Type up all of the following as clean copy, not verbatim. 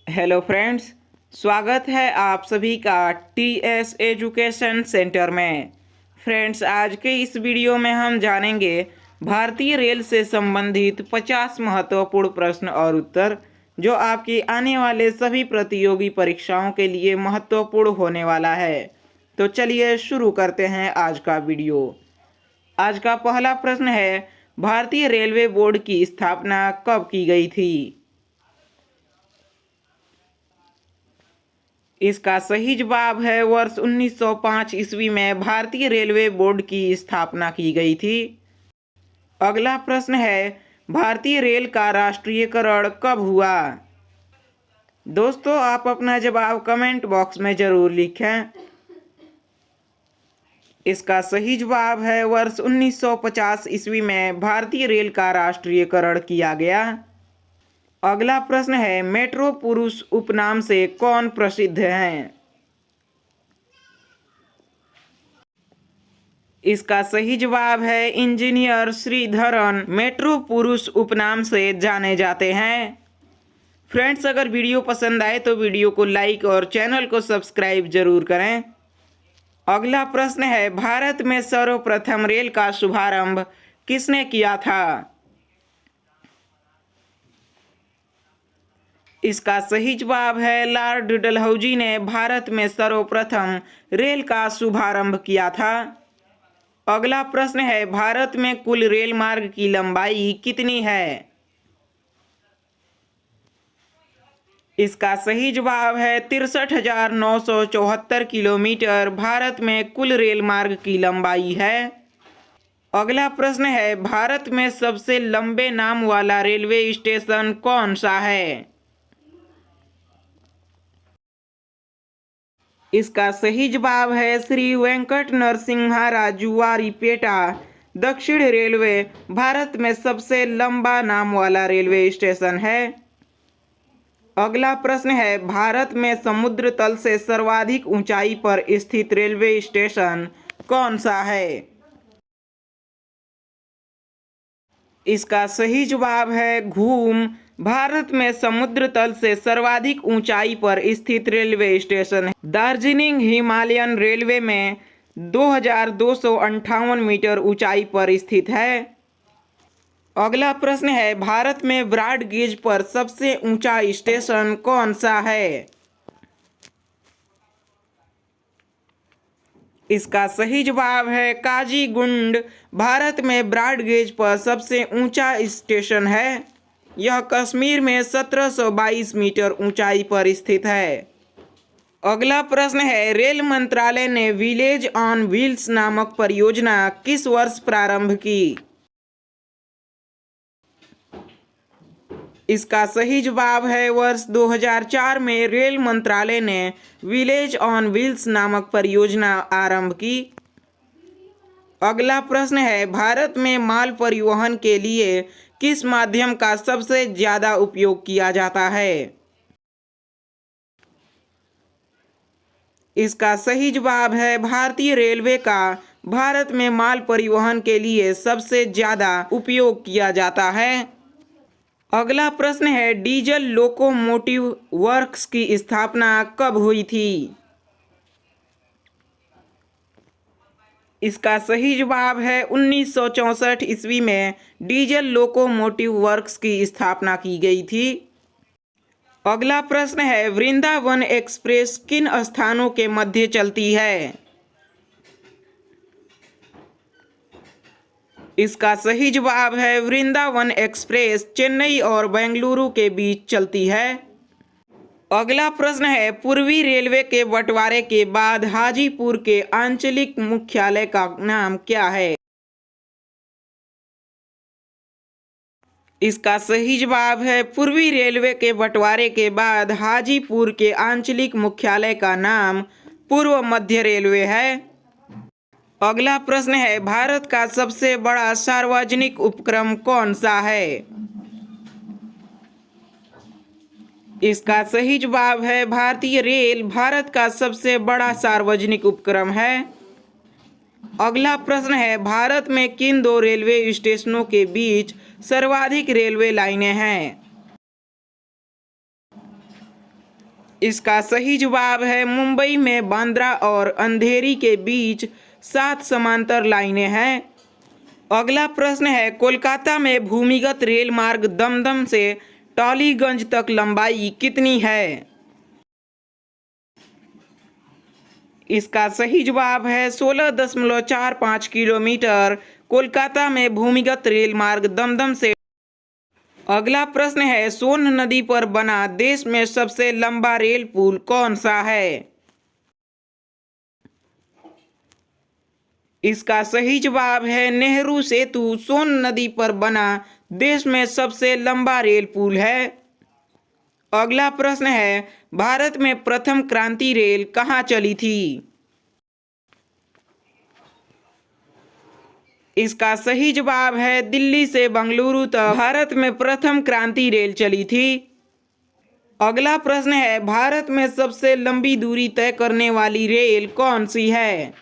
Hello friends, स्वागत है आप सभी का टीएस एजुकेशन सेंटर में। फ्रेंड्स, आज के इस वीडियो में हम जानेंगे भारतीय रेल से संबंधित 50 महत्वपूर्ण प्रश्न और उत्तर जो आपकी आने वाले सभी प्रतियोगी परीक्षाओं के लिए महत्वपूर्ण होने वाला है। तो चलिए शुरू करते हैं आज का वीडियो। आज का पहला प्रश्न है, भारतीय रेलवे बोर्ड की स्थापना कब की गई थी? इसका सही जवाब है वर्ष 1905 ईस्वी में भारतीय रेलवे बोर्ड की स्थापना की गई थी। अगला प्रश्न है, भारतीय रेल का राष्ट्रीयकरण कब हुआ? दोस्तों, आप अपना जवाब कमेंट बॉक्स में जरूर लिखें। इसका सही जवाब है वर्ष 1950 ईस्वी में भारतीय रेल का राष्ट्रीयकरण किया गया। अगला प्रश्न है, मेट्रो पुरुष उपनाम से कौन प्रसिद्ध हैं? इसका सही जवाब है इंजीनियर श्रीधरन मेट्रो पुरुष उपनाम से जाने जाते हैं। फ्रेंड्स, अगर वीडियो पसंद आए तो वीडियो को लाइक और चैनल को सब्सक्राइब जरूर करें। अगला प्रश्न है, भारत में सर्वप्रथम रेल का शुभारंभ किसने किया था? इसका सही जवाब है लॉर्ड डलहौजी ने भारत में सर्वप्रथम रेल का शुभारंभ किया था। अगला प्रश्न है, भारत में कुल रेल मार्ग की लंबाई कितनी है? इसका सही जवाब है 63,974 किलोमीटर भारत में कुल रेल मार्ग की लंबाई है। अगला प्रश्न है, भारत में सबसे लंबे नाम वाला रेलवे स्टेशन कौन सा है? इसका सही जवाब है श्री वेंकट नरसिम्हा राजुवारीपेटा। दक्षिण रेलवे भारत में सबसे लंबा नाम वाला रेलवे स्टेशन है। अगला प्रश्न है, भारत में समुद्र तल से सर्वाधिक ऊंचाई पर स्थित रेलवे स्टेशन कौन सा है? इसका सही जवाब है घूम। भारत में समुद्र तल से सर्वाधिक ऊंचाई पर स्थित रेलवे स्टेशन है। दार्जिलिंग हिमालयन रेलवे में 2258 मीटर ऊंचाई पर स्थित है। अगला प्रश्न है, भारत में ब्रॉड गेज पर सबसे ऊंचा स्टेशन कौन सा है? इसका सही जवाब है काजीगुंड। भारत में ब्रॉड गेज पर सबसे ऊंचा स्टेशन है। यह कश्मीर में 1722 मीटर ऊंचाई पर स्थित है। अगला प्रश्न है, रेल मंत्रालय ने विलेज ऑन व्हील्स नामक परियोजना किस वर्ष प्रारंभ की? इसका सही जवाब है वर्ष 2004 में रेल मंत्रालय ने विलेज ऑन व्हील्स नामक परियोजना आरंभ की। अगला प्रश्न है, भारत में माल परिवहन के लिए किस माध्यम का सबसे ज्यादा उपयोग किया जाता है? इसका सही जवाब है भारतीय रेलवे का भारत में माल परिवहन के लिए सबसे ज्यादा उपयोग किया जाता है। अगला प्रश्न है, डीजल लोकोमोटिव वर्क्स की स्थापना कब हुई थी? इसका सही जवाब है 1964 ईस्वी में डीजल लोकोमोटिव वर्क्स की स्थापना की गई थी। अगला प्रश्न है, वृंदावन एक्सप्रेस किन स्थानों के मध्य चलती है? इसका सही जवाब है वृंदावन एक्सप्रेस चेन्नई और बेंगलुरु के बीच चलती है। अगला प्रश्न है, पूर्वी रेलवे के बंटवारे के बाद हाजीपुर के आंचलिक मुख्यालय का नाम क्या है? इसका सही जवाब है पूर्वी रेलवे के बंटवारे के बाद हाजीपुर के आंचलिक मुख्यालय का नाम पूर्व मध्य रेलवे है। अगला प्रश्न है, भारत का सबसे बड़ा सार्वजनिक उपक्रम कौन सा है? इसका सही जवाब है भारतीय रेल भारत का सबसे बड़ा सार्वजनिक उपक्रम है। अगला प्रश्न है, भारत में किन दो रेलवे स्टेशनों के बीच सर्वाधिक रेलवे लाइनें हैं? इसका सही जवाब है मुंबई में बांद्रा और अंधेरी के बीच 7 समांतर लाइनें हैं। अगला प्रश्न है, कोलकाता में भूमिगत रेल मार्ग दमदम से टॉलीगंज तक लंबाई कितनी है? इसका सही जवाब है 16.45 किलोमीटर। कोलकाता में भूमिगत रेल मार्ग दमदम से। अगला प्रश्न है, सोन नदी पर बना देश में सबसे लंबा रेल पुल कौन सा है? इसका सही जवाब है नेहरू सेतु। सोन नदी पर बना देश में सबसे लंबा रेल पुल है। अगला प्रश्न है, भारत में प्रथम क्रांति रेल कहाँ चली थी? इसका सही जवाब है दिल्ली से बेंगलुरु तक भारत में प्रथम क्रांति रेल चली थी। अगला प्रश्न है, भारत में सबसे लंबी दूरी तय करने वाली रेल कौन सी है?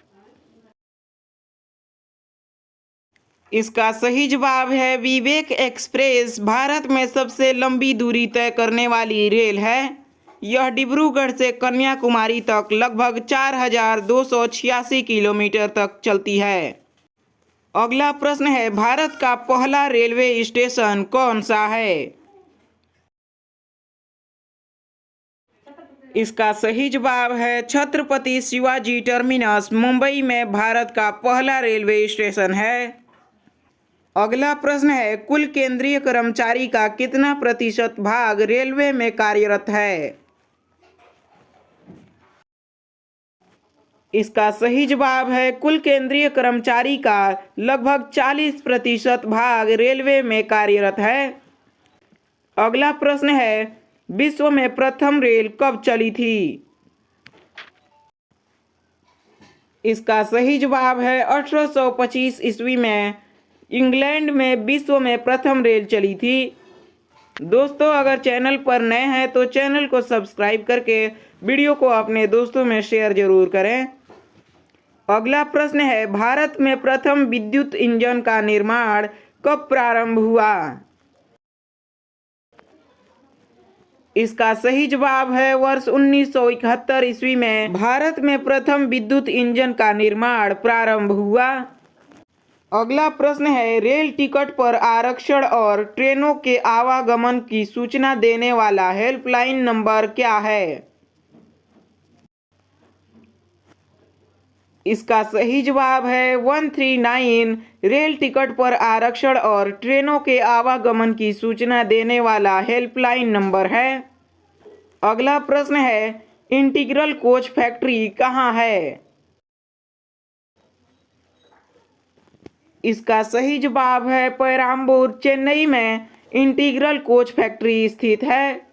इसका सही जवाब है विवेक एक्सप्रेस। भारत में सबसे लंबी दूरी तय करने वाली रेल है। यह डिब्रूगढ़ से कन्याकुमारी तक लगभग 4,286 किलोमीटर तक चलती है। अगला प्रश्न है, भारत का पहला रेलवे स्टेशन कौन सा है? इसका सही जवाब है छत्रपति शिवाजी टर्मिनस। मुंबई में भारत का पहला रेलवे स्टेशन है। अगला प्रश्न है, कुल केंद्रीय कर्मचारी का कितना प्रतिशत भाग रेलवे में कार्यरत है? इसका सही जवाब है कुल केंद्रीय कर्मचारी का लगभग 40% भाग रेलवे में कार्यरत है। अगला प्रश्न है, विश्व में प्रथम रेल कब चली थी? इसका सही जवाब है 1825 ईस्वी में इंग्लैंड में विश्व में प्रथम रेल चली थी। दोस्तों, अगर चैनल पर नए हैं तो चैनल को सब्सक्राइब करके वीडियो को अपने दोस्तों में शेयर जरूर करें। अगला प्रश्न है, भारत में प्रथम विद्युत इंजन का निर्माण कब प्रारंभ हुआ? इसका सही जवाब है वर्ष 1971 ईस्वी में भारत में प्रथम विद्युत इंजन का निर्माण प्रारंभ हुआ। अगला प्रश्न है, रेल टिकट पर आरक्षण और ट्रेनों के आवागमन की सूचना देने वाला हेल्पलाइन नंबर क्या है? इसका सही जवाब है 139। रेल टिकट पर आरक्षण और ट्रेनों के आवागमन की सूचना देने वाला हेल्पलाइन नंबर है। अगला प्रश्न है, इंटीग्रल कोच फैक्ट्री कहाँ है? इसका सही जवाब है पेराम्बूर। चेन्नई में इंटीग्रल कोच फैक्ट्री स्थित है।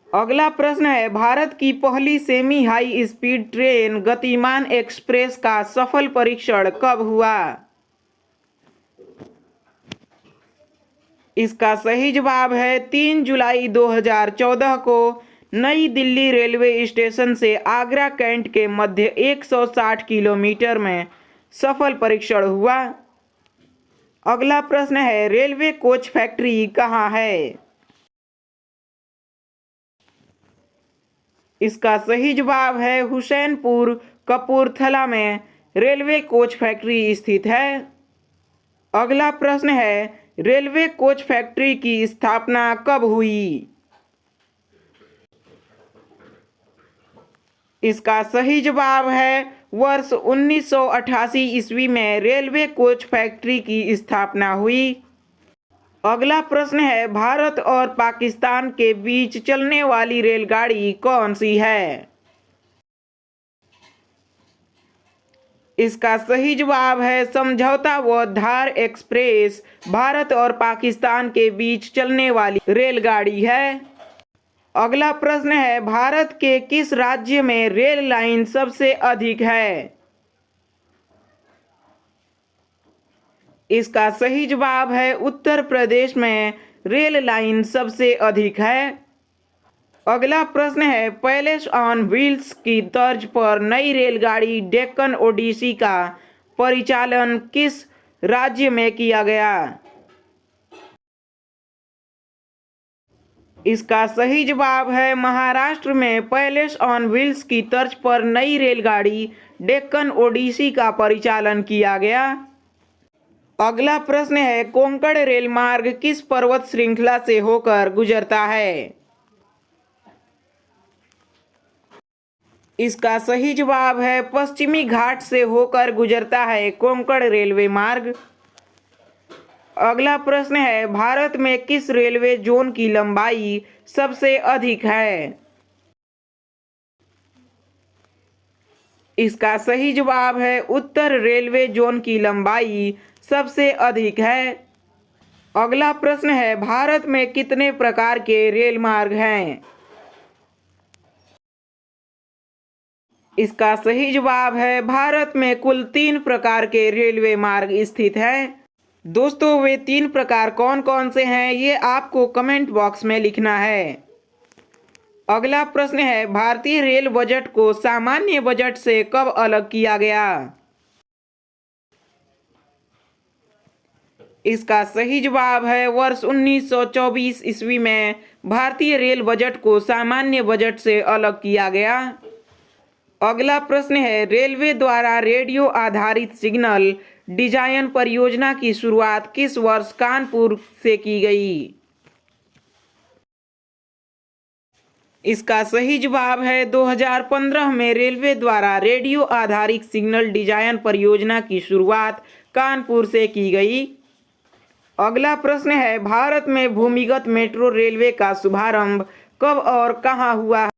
अगला प्रश्न है, भारत की पहली सेमी हाई स्पीड ट्रेन गतिमान एक्सप्रेस का सफल परीक्षण कब हुआ? इसका सही जवाब है 3 जुलाई 2014 को नई दिल्ली रेलवे स्टेशन से आगरा कैंट के मध्य 160 किलोमीटर में सफल परीक्षण हुआ। अगला प्रश्न है, रेलवे कोच फैक्ट्री कहाँ है? इसका सही जवाब है हुसैनपुर, कपूरथला में रेलवे कोच फैक्ट्री स्थित है। अगला प्रश्न है, रेलवे कोच फैक्ट्री की स्थापना कब हुई? इसका सही जवाब है वर्ष 1988 ईस्वी में रेलवे कोच फैक्ट्री की स्थापना हुई। अगला प्रश्न है, भारत और पाकिस्तान के बीच चलने वाली रेलगाड़ी कौन सी है? इसका सही जवाब है समझौता व धार एक्सप्रेस। भारत और पाकिस्तान के बीच चलने वाली रेलगाड़ी है। अगला प्रश्न है, भारत के किस राज्य में रेल लाइन सबसे अधिक है? इसका सही जवाब है उत्तर प्रदेश में रेल लाइन सबसे अधिक है। अगला प्रश्न है, पैलेस ऑन व्हील्स की तर्ज पर नई रेलगाड़ी डेक्कन ओडिसी का परिचालन किस राज्य में किया गया? इसका सही जवाब है महाराष्ट्र में पैलेस ऑन व्हील्स की तर्ज पर नई रेलगाड़ी डेक्कन ओडिसी का परिचालन किया गया। अगला प्रश्न है कोंकण रेल मार्ग किस पर्वत श्रृंखला से होकर गुजरता है? इसका सही जवाब है पश्चिमी घाट से होकर गुजरता है कोंकण रेलवे मार्ग। अगला प्रश्न है भारत में किस रेलवे जोन की लंबाई सबसे अधिक है? इसका सही जवाब है उत्तर रेलवे जोन की लंबाई सबसे अधिक है। अगला प्रश्न है भारत में कितने प्रकार के रेल मार्ग हैं? इसका सही जवाब है भारत में कुल 3 प्रकार के रेलवे मार्ग स्थित हैं। दोस्तों वे 3 प्रकार कौन कौन से हैं ये आपको कमेंट बॉक्स में लिखना है। अगला प्रश्न है भारतीय रेल बजट को सामान्य बजट से कब अलग किया गया? इसका सही जवाब है वर्ष 1924 ईस्वी में भारतीय रेल बजट को सामान्य बजट से अलग किया गया। अगला प्रश्न है रेलवे द्वारा रेडियो आधारित सिग्नल डिजाइन परियोजना की शुरुआत किस वर्ष कानपुर से की गई? इसका सही जवाब है 2015 में रेलवे द्वारा रेडियो आधारित सिग्नल डिजाइन परियोजना की शुरुआत कानपुर से की गई। अगला प्रश्न है भारत में भूमिगत मेट्रो रेलवे का शुभारंभ कब और कहां हुआ?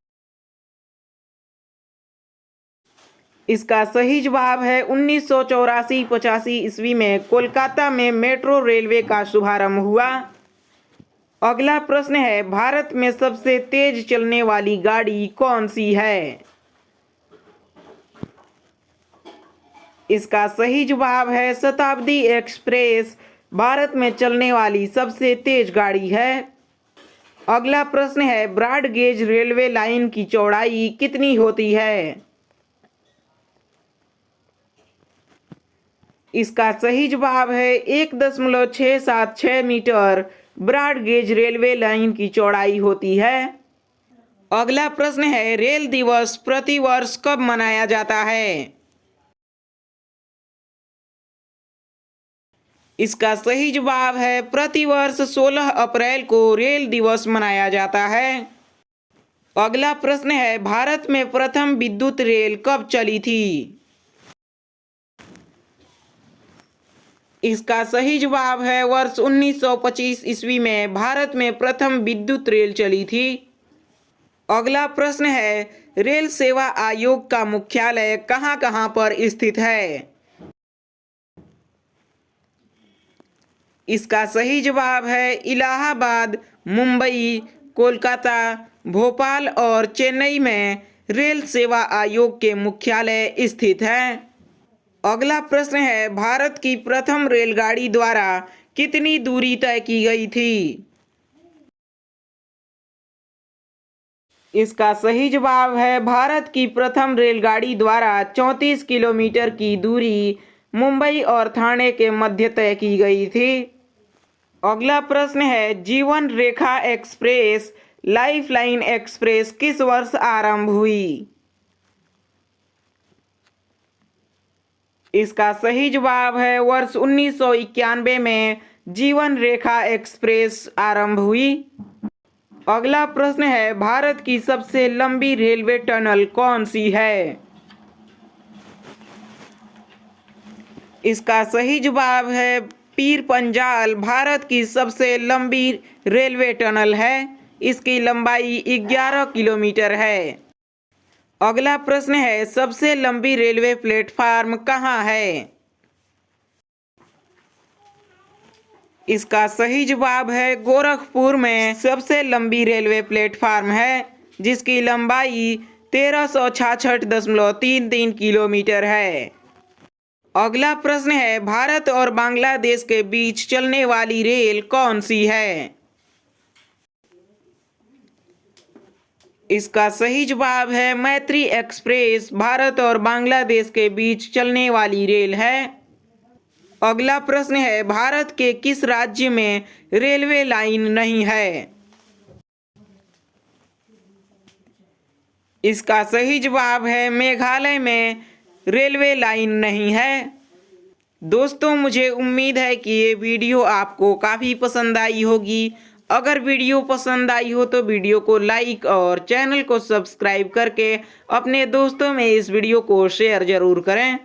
इसका सही जवाब है 1984-85 ईस्वी में कोलकाता में मेट्रो रेलवे का शुभारंभ हुआ। अगला प्रश्न है भारत में सबसे तेज चलने वाली गाड़ी कौन सी है? इसका सही जवाब है शताब्दी एक्सप्रेस भारत में चलने वाली सबसे तेज गाड़ी है। अगला प्रश्न है ब्रॉड गेज रेलवे लाइन की चौड़ाई कितनी होती है? इसका सही जवाब है 1.676 metre broad gauge railway line की चौड़ाई होती है। अगला प्रश्न है रेल दिवस प्रति वर्ष कब मनाया जाता है? इसका सही जवाब है प्रतिवर्ष 16 अप्रैल को रेल दिवस मनाया जाता है। अगला प्रश्न है भारत में प्रथम विद्युत रेल कब चली थी? इसका सही जवाब है वर्ष 1925 ईस्वी में भारत में प्रथम विद्युत रेल चली थी। अगला प्रश्न है रेल सेवा आयोग का मुख्यालय कहां कहां पर स्थित है? इसका सही जवाब है इलाहाबाद, मुंबई, कोलकाता, भोपाल और चेन्नई में रेल सेवा आयोग के मुख्यालय स्थित हैं। अगला प्रश्न है भारत की प्रथम रेलगाड़ी द्वारा कितनी दूरी तय की गई थी? इसका सही जवाब है भारत की प्रथम रेलगाड़ी द्वारा 34 किलोमीटर की दूरी मुंबई और ठाणे के मध्य तय की गई थी। अगला प्रश्न है जीवन रेखा एक्सप्रेस लाइफलाइन एक्सप्रेस किस वर्ष आरंभ हुई? इसका सही जवाब है वर्ष 1991 में जीवन रेखा एक्सप्रेस आरंभ हुई। अगला प्रश्न है भारत की सबसे लंबी रेलवे टनल कौन सी है? इसका सही जवाब है पीर पंजाल भारत की सबसे लंबी रेलवे टनल है। इसकी लंबाई 11 किलोमीटर है। अगला प्रश्न है सबसे लंबी रेलवे प्लेटफार्म कहाँ है? इसका सही जवाब है गोरखपुर में सबसे लंबी रेलवे प्लेटफार्म है जिसकी लंबाई 1366.33 किलोमीटर है। अगला प्रश्न है भारत और बांग्लादेश के बीच चलने वाली रेल कौन सी है? इसका सही जवाब है मैत्री एक्सप्रेस भारत और बांग्लादेश के बीच चलने वाली रेल है। अगला प्रश्न है भारत के किस राज्य में रेलवे लाइन नहीं है? इसका सही जवाब है मेघालय में रेलवे लाइन नहीं है। दोस्तों मुझे उम्मीद है कि ये वीडियो आपको काफ़ी पसंद आई होगी। अगर वीडियो पसंद आई हो तो वीडियो को लाइक और चैनल को सब्सक्राइब करके अपने दोस्तों में इस वीडियो को शेयर ज़रूर करें।